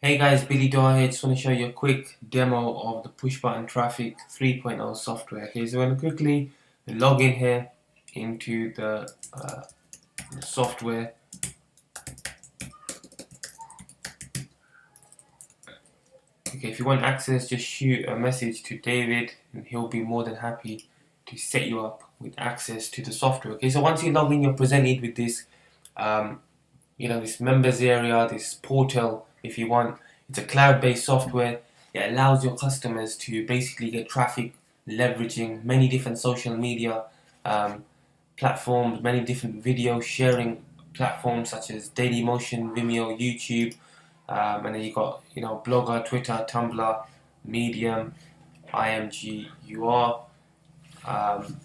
Hey guys, Billy Dore here. Just want to show you a quick demo of the push button traffic 3.0 software. Okay, so I'm going to quickly log in here into the software. Okay, if you want access, just shoot a message to David and he'll be more than happy to set you up with access to the software. Okay, so once you log in, you're presented with this um, this members area, this portal. If you want, it's a cloud-based software. It allows your customers to basically get traffic leveraging many different social media platforms, many different video sharing platforms such as Dailymotion, Vimeo, YouTube, and then you got Blogger, Twitter, Tumblr, Medium, IMGUR. Um,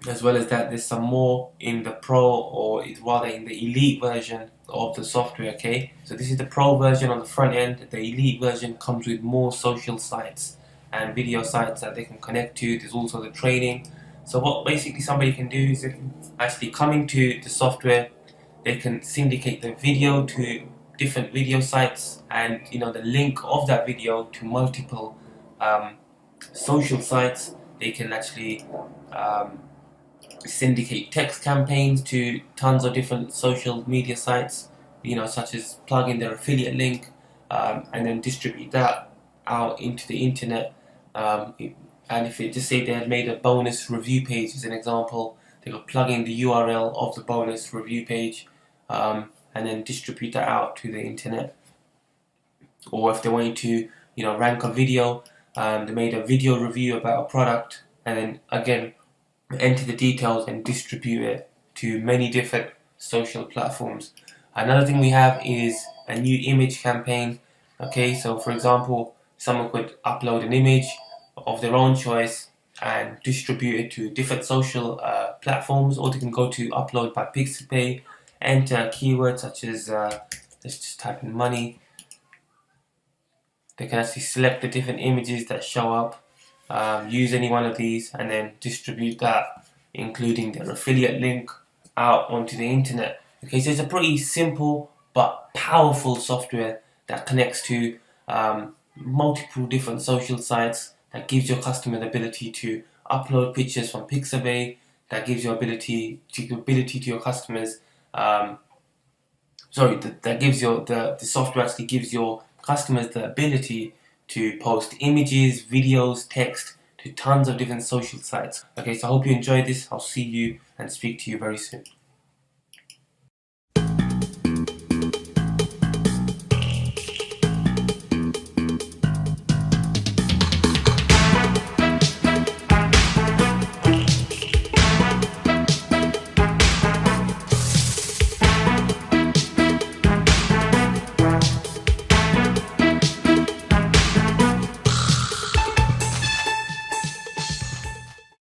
as well as that, there's some more in the pro, or rather in the elite version of the software. Okay, so this is the pro version on the front end. The elite version comes with more social sites and video sites that they can connect to. There's also the training. So what basically somebody can do is they can actually come into the software, they can syndicate the video to different video sites, and the link of that video to multiple social sites. They can actually syndicate text campaigns to tons of different social media sites, such as plug in their affiliate link, and then distribute that out into the internet. And if it just say they had made a bonus review page as an example, they could plug in the URL of the bonus review page, and then distribute that out to the internet. Or if they wanted to, rank a video, they made a video review about a product, and then again enter the details and distribute it to many different social platforms. Another thing we have is a new image campaign. Okay, so for example, someone could upload an image of their own choice and distribute it to different social platforms, or they can go to upload by Pixabay, enter a keyword such as let's just type in money. They can actually select the different images that show up, use any one of these, and then distribute that, including their affiliate link, out onto the internet. Okay, so it's a pretty simple but powerful software that connects to multiple different social sites, that gives your customer the ability to upload pictures from Pixabay, that gives your ability to your customers. That gives the software actually gives your customers the ability to post images, videos, text to tons of different social sites. Okay, so I hope you enjoyed this. I'll see you and speak to you very soon.